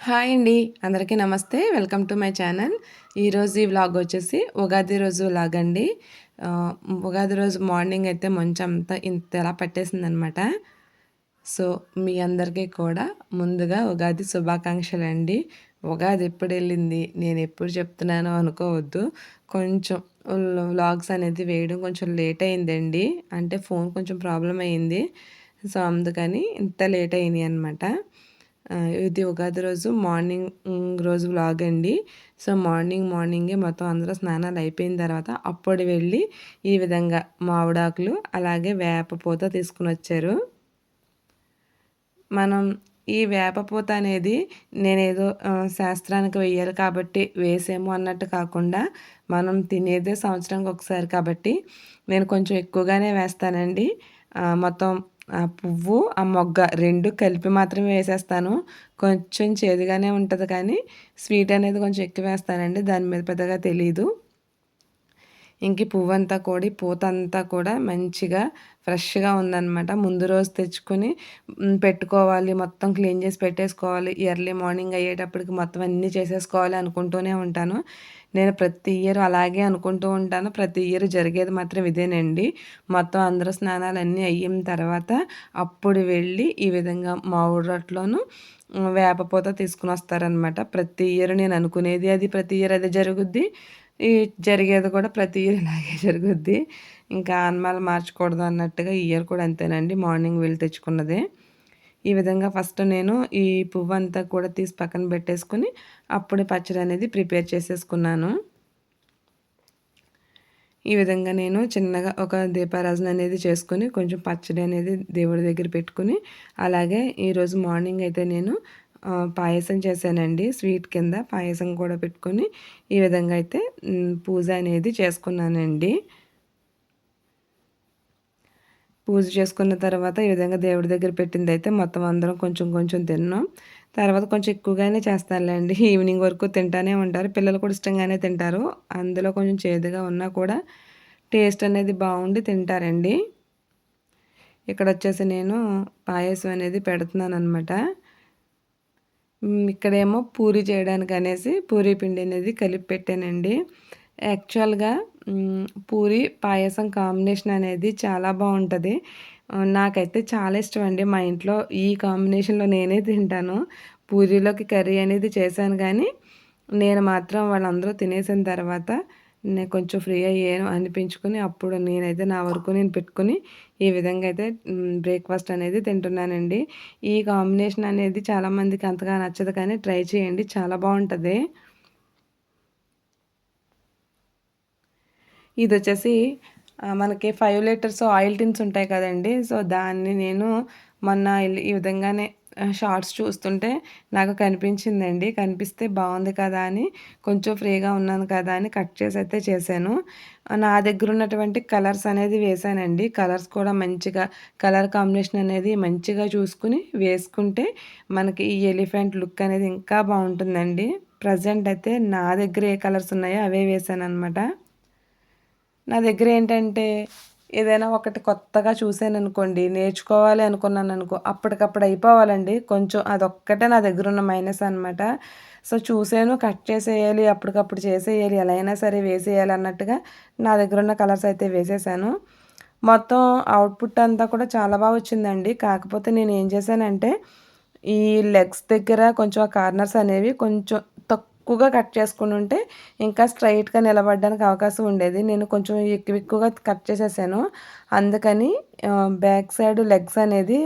Hi అండి. అందరికీ నమస్తే. Welcome to my channel. ఈరోజు ఈ వ్లాగ్ వచ్చేసి ఉగాది రోజు వ్లాగ్ అండి. ఆహ్, ఉగాది రోజు మార్నింగ్ అయితే మంచంతా ఇంతలా పట్టేసిందనమాట. సో, మీ అందరికీ కూడా ముందుగా ఉగాది శుభాకాంక్షలండి. ఉగాది ఎప్పుడెళ్ళింది, నేనెప్పుడు చెప్తున్నానో అనుకోవద్దు. కొంచెం వ్లాగ్స్ అనేది వేయడం కొంచెం లేట్ అయిందండి. అంటే ఫోన్ కొంచెం ప్రాబ్లమ్ అయింది. సో, అందుకని ఇంత లేట్ అయినాయనమాట. ఇది ఉగాది రోజు మార్నింగ్ రోజు వ్లాగ్ అండి. సో, మార్నింగే మొత్తం అందరూ స్నానాలు అయిపోయిన తర్వాత అప్పుడు వెళ్ళి ఈ విధంగా మామిడాకులు, అలాగే వేప పూత తీసుకొనొచ్చారు. మనం ఈ వేప పూత అనేది నేనేదో శాస్త్రానికి వెయ్యాలి కాబట్టి వేసాము అన్నట్టు కాకుండా, మనం తినేదే సంవత్సరానికి ఒకసారి కాబట్టి నేను కొంచెం ఎక్కువగానే వేస్తానండి. మొత్తం ఆ పువ్వు, ఆ మొగ్గ 2 కలిపి మాత్రమే వేసేస్తాను. కొంచెం చేదుగానే ఉంటది కానీ స్వీట్ అనేది కొంచెం ఎక్కువ వేస్తానండి. దాని మీద పెద్దగా తెలీదు. ఇంక ఈ పువ్వంతా కూడా, ఈ పూతంతా కూడా మంచిగా ఫ్రెష్‌గా ఉందనమాట. ముందు రోజు తెచ్చుకొని పెట్టుకోవాలి. మొత్తం క్లీన్ చేసి పెట్టేసుకోవాలి. ఎర్లీ మార్నింగ్ అయ్యేటప్పటికి మొత్తం అన్నీ చేసేసుకోవాలి అనుకుంటూనే ఉంటాను. నేను ప్రతి ఇయర్ అలాగే అనుకుంటూ ఉంటాను. ప్రతి ఇయర్ జరిగేది మాత్రం ఇదేనండి. మొత్తం అందరూ స్నానాలన్నీ అయిన తర్వాత అప్పుడు వెళ్ళి ఈ విధంగా మామిడి రొట్టెలోను వేపపూత తీసుకొనొస్తారనమాట. ప్రతి ఇయర్ నేను అనుకునేది అది. ప్రతి ఇయర్ అదే జరుగుద్ది. ఈ జరిగేది కూడా ప్రతి ఇయర్ ఇలాగే జరుగుద్ది. ఇంకా ఆనమాలు మార్చకూడదు అన్నట్టుగా ఈ ఇయర్ కూడా అంతేనండి. మార్నింగ్ వెళ్ళి తెచ్చుకున్నదే. ఈ విధంగా ఫస్ట్ నేను ఈ పువ్వంతా కూడా తీసి పక్కన పెట్టేసుకొని, అప్పుడు పచ్చడి అనేది ప్రిపేర్ చేసేసుకున్నాను. ఈ విధంగా నేను చిన్నగా ఒక దీపారాజన అనేది చేసుకొని, కొంచెం పచ్చడి అనేది దేవుడి దగ్గర పెట్టుకొని, అలాగే ఈరోజు మార్నింగ్ అయితే నేను పాయసం చేశానండి. స్వీట్ కింద పాయసం కూడా పెట్టుకొని, ఈ విధంగా అయితే పూజ అనేది చేసుకున్నానండి. పూజ చేసుకున్న తర్వాత ఈ విధంగా దేవుడి దగ్గర పెట్టిందైతే మొత్తం అందరం కొంచెం కొంచెం తిన్నాం. తర్వాత కొంచెం ఎక్కువగానే చేస్తానులేండి. ఈవినింగ్ వరకు తింటానే ఉంటారు. పిల్లలు కూడా ఇష్టంగానే తింటారు. అందులో కొంచెం చేదుగా ఉన్నా కూడా టేస్ట్ అనేది బాగుండి తింటారండి. ఇక్కడొచ్చేసి నేను పాయసం అనేది పెడుతున్నాననమాట. ఇక్కడేమో పూరి చేయడానికి అనేసి పూరీ పిండి అనేది కలిపి పెట్టానండి. యాక్చువల్‌గా పూరి, పాయసం కాంబినేషన్ అనేది చాలా బావుంటది. నాకైతే చాలా ఇష్టమండి. మా ఇంట్లో ఈ కాంబినేషన్‌లో నేనే తింటాను. పూరీలోకి కర్రీ అనేది చేశాను గానీ, నేను మాత్రం వాళ్ళందరూ తినేసిన తర్వాత నేను కొంచెం ఫ్రీ అయ్యాను అనిపించుకొని, అప్పుడు నేనైతే నా వరకు నేను పెట్టుకొని, ఈ విధంగా అయితే బ్రేక్‌ఫాస్ట్ అనేది తింటున్నానండి. ఈ కాంబినేషన్ అనేది చాలామందికి అంతగా నచ్చదు కానీ ట్రై చేయండి. చాలా బావుంటది. ఇదొచ్చేసి మనకి 5 లీటర్స్ ఆయిల్ టిన్స్ ఉంటాయి కదండీ! సో, దాన్ని నేను మొన్న ఈ విధంగానే షార్ట్స్ చూస్తుంటే నాకు కనిపించిందండి. కనిపిస్తే బావుంది కదా అని కొంచెం ఫ్రీగా ఉన్నాను కదా అని కట్ చేసైతే చేశాను. నా దగ్గరున్నటువంటి కలర్స్ అనేది వేశానండి. కలర్స్ కూడా మంచిగా కలర్ కాంబినేషన్ అనేది మంచిగా చూసుకొని వేసుకుంటే మనకి ఈ ఎలిఫెంట్ లుక్ అనేది ఇంకా బావుంటుందండి. ప్రెజెంట్ అయితే నా దగ్గర ఏ కలర్స్ ఉన్నాయో అవే వేశాననమాట. నా దగ్గరేంటంటే, ఏదైనా ఒకటి కొత్తగా చూసాననుకోండి, నేర్చుకోవాలి అనుకున్నాననుకో, అప్పటికప్పుడు అయిపోవాలండి. కొంచెం అదొక్కటే నా దగ్గరున్న మైనస్ అనమాట. సో, చూసాను, కట్ చేసేయాలి, అప్పటికప్పుడు చేసేయాలి, ఎలా అయినా సరే వేసేయాలి అన్నట్టుగా నా దగ్గరున్న కలర్స్ అయితే వేసేసాను. మొత్తం అవుట్‌పుట్ అంతా కూడా చాలా వచ్చిందండి. కాకపోతే నేనేం చేశానంటే, ఈ లెగ్స్ దగ్గర కొంచెం ఆ కార్నర్స్ అనేవి కొంచెం తక్కువగా కట్ చేసుకొనుంటే ఇంకా స్ట్రెయిట్‌గా నిలబడడానికి అవకాశం ఉండేది. నేను కొంచెం ఎక్కువగా కట్ చేసేసాను. అందుకని బ్యాక్ సైడ్ లెగ్స్ అనేది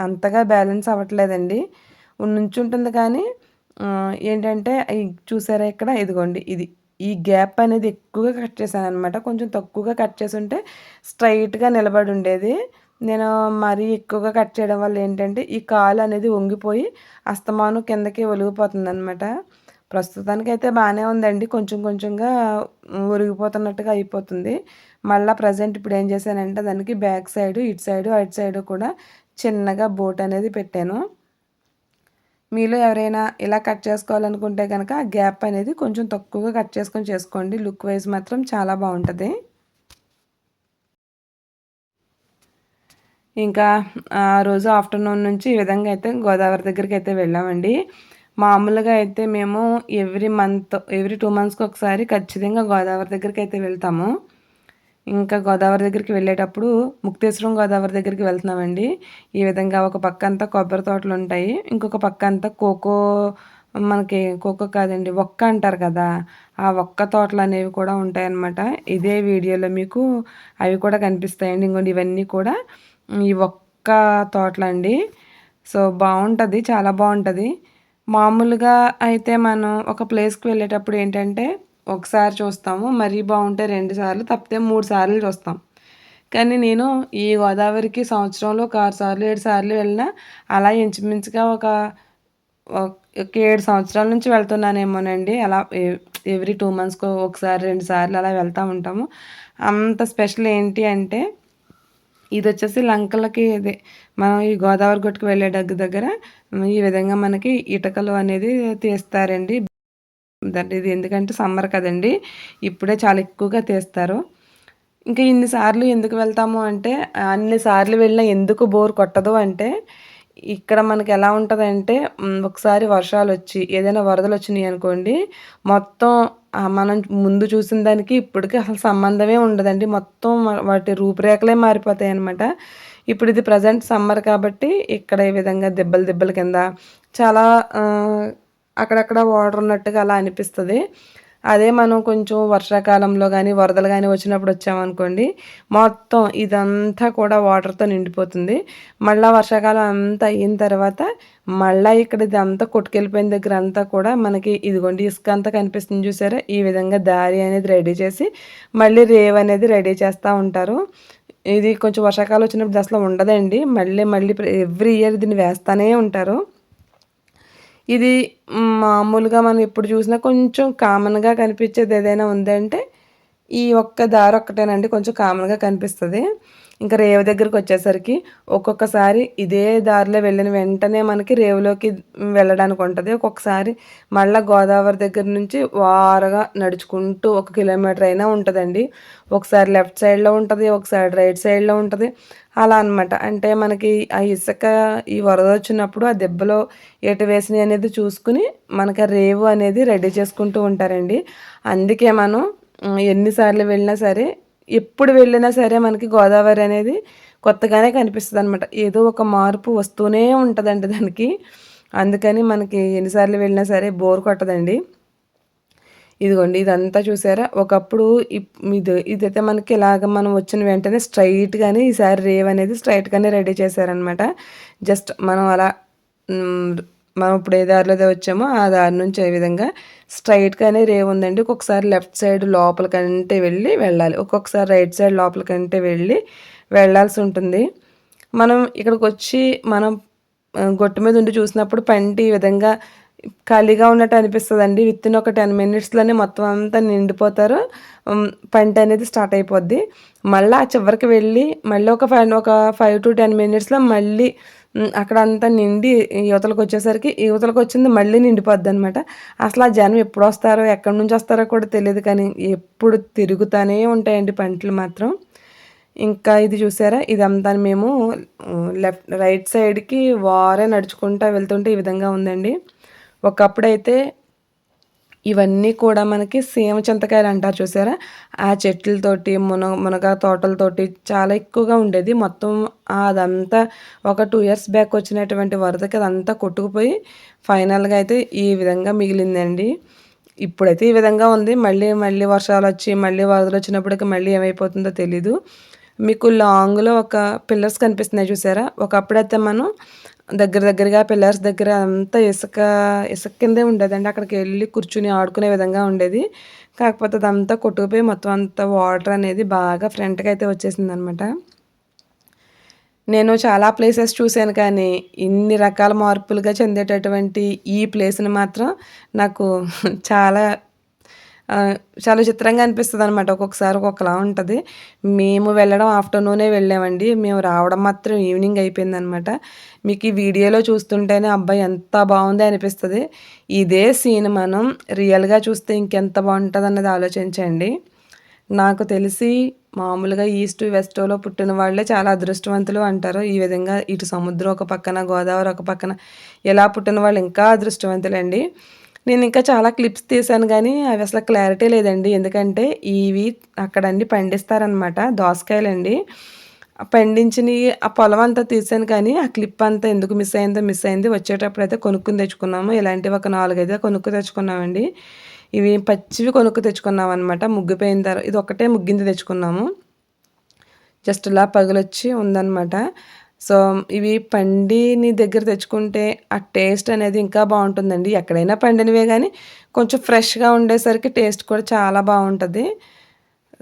అంతగా బ్యాలెన్స్ అవ్వట్లేదండి. నుంచుంటుంది కానీ ఏంటంటే చూసారా ఇక్కడ ఇదిగోండి ఇది. ఈ గ్యాప్ అనేది ఎక్కువగా కట్ చేశాననమాట. కొంచెం తక్కువగా కట్ చేసుంటే స్ట్రెయిట్‌గా నిలబడుండేది. నేను మరీ ఎక్కువగా కట్ చేయడం వల్ల ఏంటంటే ఈ కాలు అనేది వంగిపోయి అస్తమానం కిందకి ఒలిగిపోతుందనమాట. ప్రస్తుతానికైతే బానే ఉందండి. కొంచెం కొంచెంగా ఒరిగిపోతున్నట్టుగా అయిపోతుంది. మళ్ళా ప్రెజెంట్ ఇప్పుడేం చేశానంటే దానికి బ్యాక్ సైడు, ఇటు సైడు, అటు సైడు కూడా చిన్నగా బోట్ అనేది పెట్టాను. మీలో ఎవరైనా ఇలా కట్ చేసుకోవాలనుకుంటే గనక ఆ గ్యాప్ అనేది కొంచెం తక్కువగా కట్ చేసుకొని చేసుకోండి. లుక్ వైజ్ మాత్రం చాలా బావుంటది. ఇంకా ఆ రోజు ఆఫ్టర్‌నూన్ నుంచి ఈ విధంగా అయితే గోదావరి దగ్గరికైతే వెళ్ళామండి. మామూలుగా అయితే మేము ఎవ్రీ 2 మంత్స్‌కి ఒకసారి ఖచ్చితంగా గోదావరి దగ్గరికైతే వెళ్తాము. ఇంకా గోదావరి దగ్గరికి వెళ్ళేటప్పుడు ముక్తేశ్వరం గోదావరి దగ్గరికి వెళ్తున్నామండి. ఈ విధంగా ఒక పక్కంతా కొబ్బరి తోటలుంటాయి. ఇంకొక పక్కంతా మనకి కోకో కాదండి, వక్క అంటారు కదా! ఆ వక్క తోటలనేవి కూడా ఉంటాయన్నమాట. ఇదే వీడియోలో మీకు అవి కూడా కనిపిస్తాయండి. ఇంగోండి ఇవన్నీ కూడా ఈ వక్క తోటలండి. సో, బావుంటది. చాలా బావుంటది. మామూలుగా అయితే మనం ఒక ప్లేస్‌కి వెళ్ళేటప్పుడు ఏంటంటే, ఒకసారి చూస్తాము. మరీ బావుంటే 2 సార్లు, తప్పితే 3 సార్లు చూస్తాం. కానీ నేను ఈ గోదావరికి సంవత్సరంలో ఒక 6 సార్లు, 7 సార్లు వెళ్ళినా అలా ఇంచుమించుగా ఒక 7 సంవత్సరాల నుంచి వెళ్తున్నానేమోనండి. అలా ఎవ్రీ 2 మంత్స్‌కో ఒకసారి, 2 సార్లు అలా వెళ్తా ఉంటాము. అంత స్పెషల్ ఏంటి అంటే ఇదొచ్చేసి లంకలకి మనం ఈ గోదావరి గట్టుకు వెళ్ళే దగ్గర ఈ విధంగా మనకి ఇటుకలు అనేది తీస్తారండి. ఇది ఎందుకంటే సమ్మర్ కదండీ! ఇప్పుడే చాలా ఎక్కువగా తీస్తారు. ఇంకా ఇన్ని సార్లు ఎందుకు వెళ్తాము అంటే, అన్ని సార్లు వెళ్ళినా ఎందుకు బోర్ కొట్టదు అంటే, ఇక్కడ మనకి ఎలా ఉంటదంటే ఒకసారి వర్షాలొచ్చి, ఏదైనా వరదలొచ్చినియనుకోండి, మొత్తం మనం ముందు చూసిన దానికి ఇప్పటికి అసలు సంబంధమే ఉండదండి. మొత్తం వాటి రూపురేఖలే మారిపోతాయనమాట. ఇప్పుడు ఇది ప్రెజెంట్ సమ్మర్ కాబట్టి, ఇక్కడ ఈ విధంగా దిబ్బలు దిబ్బల కింద చాలా అక్కడక్కడ వాటర్ ఉన్నట్టుగా అలా అనిపిస్తది. అదే మనం కొంచెం వర్షాకాలంలో గానీ, వరదలు గానీ వచ్చినప్పుడు వచ్చామనుకోండి, మొత్తం ఇదంతా కూడా వాటర్‌తో నిండిపోతుంది. మళ్ళా వర్షాకాలం అంతా అయిన తర్వాత, మళ్ళా ఇక్కడ ఇదంతా కొట్టుకెళ్ళిపోయిన దగ్గర అంతా కూడా మనకి ఇదిగోండి ఇసుక అంతా కనిపిస్తుంది చూసారా? ఈ విధంగా దారి అనేది రెడీ చేసి, మళ్ళీ రేవ్ అనేది రెడీ చేస్తా ఉంటారు. ఇది కొంచెం వర్షాకాలం వచ్చినప్పుడు అసలు ఉండదండి. మళ్ళీ మళ్ళీ ఎవ్రీ ఇయర్ దీన్ని వేస్తానే ఉంటారు. ఇది మామూలుగా మనం ఎప్పుడు చూసినా కొంచెం కామన్‌గా కనిపించేది ఏదైనా ఉందంటే, ఈ ఒక్క దారొక్కటేనండి కొంచెం కామన్‌గా కనిపిస్తది. ఇంక రేవు దగ్గరికొచ్చేసరికి ఒక్కొక్కసారి ఇదే దారిలో వెళ్ళిన వెంటనే మనకి రేవులోకి వెళ్ళడానికుంటది. ఒక్కొక్కసారి మళ్ళా గోదావరి దగ్గర నుంచి వారగా నడుచుకుంటూ 1 కిలోమీటర్ అయినా ఉంటదండి. ఒకసారి లెఫ్ట్ సైడ్‌లో ఉంటది, ఒకసారి రైట్ సైడ్‌లో ఉంటది. అలా అనమాట. అంటే మనకి ఆ ఇసుక ఈ వరదొచ్చినప్పుడు ఆ దెబ్బలో ఎటు వేసినయి అనేది చూసుకొని మనకి ఆ రేవు అనేది రెడీ చేసుకుంటూ ఉంటారండి. అందుకే మనం ఎన్ని సార్లు వెళ్ళినా సరే, ఎప్పుడు వెళ్ళినా సరే మనకి గోదావరి అనేది కొత్తగానే కనిపిస్తదనమాట. ఏదో ఒక మార్పు వస్తూనే ఉంటదండి దానికి. అందుకని మనకి ఎన్ని సార్లు వెళ్ళినా సరే బోర్ కొట్టదండి. ఇదిగోండి ఇదంతా చూసారా? ఒకప్పుడు ఇదైతే మనకి ఇలాగ మనం వచ్చిన వెంటనే స్ట్రెయిట్‌గానే ఈసారి రేవ్ అనేది స్ట్రెయిట్‌గానే రెడీ చేశారనమాట. జస్ట్ మనం అలా హ్మ్. మనం ఇప్పుడు ఏ దారిలో వచ్చామో ఆ దారి నుంచి ఏ విధంగా స్ట్రెయిట్‌గానే రేవ్ ఉందండి. ఒక్కొక్కసారి లెఫ్ట్ సైడ్ లోపలికంటే వెళ్ళాలి. ఒక్కొక్కసారి రైట్ సైడ్ లోపలికంటే వెళ్ళాల్సుంటుంది. మనం ఇక్కడికొచ్చి మనం గొట్టు మీద ఉండి చూసినప్పుడు పంటి ఈ విధంగా ఖాళీగా ఉన్నట్టు అనిపిస్తదండి. వితిన్ ఒక 10 మినిట్స్‌లోనే మొత్తం అంతా నిండిపోతారు. పంటనేది స్టార్ట్ అయిపోద్ది. మళ్ళా చివరికి వెళ్ళి మళ్ళీ ఒక 5-10 మినిట్స్‌లో మళ్ళీ అక్కడంతా నిండి ఇవతలకొచ్చింది మళ్ళీ నిండిపోద్దనమాట. అసలు ఆ జనం ఎప్పుడొస్తారో, ఎక్కడి నుంచొస్తారో కూడా తెలీదు కానీ ఎప్పుడు తిరుగుతానే ఉంటాయండి పంటలు మాత్రం. ఇంకా ఇది చూసారా? ఇదంతా మేము రైట్ సైడ్‌కి నడుచుకుంటా వెళ్తుంటే ఈ విధంగా ఉందండి. ఒకప్పుడైతే ఇవన్నీ కూడా మనకి సీమ చింతకాయలంటారు చూసారా? ఆ చెట్లతోటి, మునగ తోటలతోటి చాలా ఎక్కువగా ఉండేది. మొత్తం అదంతా ఒక 2 ఇయర్స్ బ్యాక్ వచ్చినటువంటి వరదకి అదంతా కొట్టుకుపోయి ఫైనల్‌గా అయితే ఈ విధంగా మిగిలిందండి. ఇప్పుడైతే ఈ విధంగా ఉంది. మళ్ళీ మళ్ళీ వర్షాలొచ్చి, మళ్ళీ వరదలొచ్చినప్పటికి మళ్ళీ ఏమైపోతుందో తెలీదు. మీకు లాంగ్‌లో ఒక పిల్లర్స్ కనిపిస్తున్నాయి చూసారా? ఒకప్పుడైతే మనం దగ్గరగా పిల్లర్స్ దగ్గర అంతా ఇసుక కిందే ఉండేదండి. అక్కడికెళ్ళి కూర్చొని ఆడుకునే విధంగా ఉండేది. కాకపోతే అదంతా కొట్టుకుపోయి మొత్తం అంతా వాటర్ అనేది బాగా ఫ్రంట్‌కయితే వచ్చేసిందనమాట. నేను చాలా ప్లేసెస్ చూసాను కానీ, ఇన్ని రకాల మార్పులుగా చెందేటటువంటి ఈ ప్లేస్‌ని మాత్రం నాకు చాలా చాలా చిత్రంగా అనిపిస్తదనమాట. ఒక్కొక్కసారి ఒక్కొక్కలా ఉంటది. మేము వెళ్ళడం ఆఫ్టర్‌నూనే వెళ్ళామండి. మేము రావడం మాత్రం ఈవినింగ్ అయిపోయిందనమాట. మీకు ఈ వీడియోలో చూస్తుంటేనే అబ్బా! ఎంత బావుంది అనిపిస్తది. ఇదే సీన్ మనం రియల్‌గా చూస్తే ఇంకెంత బావుంటదన్నది ఆలోచించండి. నాకు తెలిసి మామూలుగా ఈస్ట్, వెస్ట్‌లో పుట్టిన వాళ్ళే చాలా అదృష్టవంతులు అంటారు. ఈ విధంగా ఇటు సముద్రం ఒక పక్కన, గోదావరి ఒక పక్కన ఇలా పుట్టిన వాళ్ళు ఇంకా అదృష్టవంతులండి. నేనింకా చాలా క్లిప్స్ తీశాను గానీ, అవి అసలు క్లారిటీ లేదండి. ఎందుకంటే, ఇవి అక్కడ అన్నీ పండిస్తారనమాట. దోసకాయలండి. పండించినయి ఆ పొలం అంతా తీశాను కానీ, ఆ క్లిప్ అంతా ఎందుకు మిస్ అయిందో మిస్ అయింది. వచ్చేటప్పుడైతే కొనుక్కొని తెచ్చుకున్నాము. ఇలాంటివి ఒక 4, 5 కొనుక్కు తెచ్చుకున్నామండి. ఇవి పచ్చివి కొనుక్కు తెచ్చుకున్నామనమాట. ముగ్గిపోయిన ఇదొక్కటే ముగ్గింది తెచ్చుకున్నాము. జస్ట్ ఇలా పగులొచ్చి ఉందనమాట. సో, ఇవి పండిని దగ్గర తెచ్చుకుంటే ఆ టేస్ట్ అనేది ఇంకా బావుంటుందండి. ఎక్కడైనా పండినవే గానీ, కొంచెం ఫ్రెష్‌గా ఉండేసరికి టేస్ట్ కూడా చాలా బావుంటది.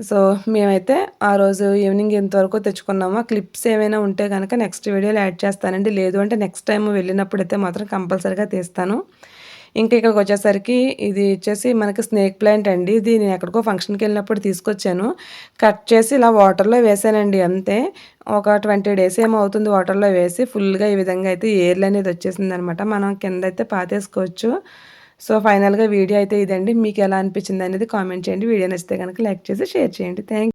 సో, మేమైతే ఆ రోజు ఈవినింగ్ ఇంతవరకు తెచ్చుకున్నాము. ఆ క్లిప్స్ ఏమైనా ఉంటే గనక నెక్స్ట్ వీడియోలో యాడ్ చేస్తానండి. లేదు అంటే నెక్స్ట్ టైమ్ వెళ్ళినప్పుడైతే మాత్రం కంపల్సరీగా తీస్తాను. ఇంక ఇక్కడికొచ్చేసరికి ఇది వచ్చేసి మనకి స్నేక్ ప్లాంట్ అండి. ఇది నేను ఎక్కడికో ఫంక్షన్‌కెళ్ళినప్పుడు తీసుకొచ్చాను. కట్ చేసి ఇలా వాటర్‌లో వేసానండి అంతే. ఒక 20 డేస్ ఏమో అవుతుంది వాటర్‌లో వేసి. ఫుల్‌గా ఈ విధంగా అయితే ఏర్లనేది వచ్చేసిందనమాట. మనం కిందయితే పాతేసుకోవచ్చు. సో, ఫైనల్‌గా వీడియో అయితే ఇదండి. మీకెలా అనిపించిందనేది కామెంట్ చేయండి. వీడియో నచ్చితే గనక లైక్ చేసి షేర్ చేయండి.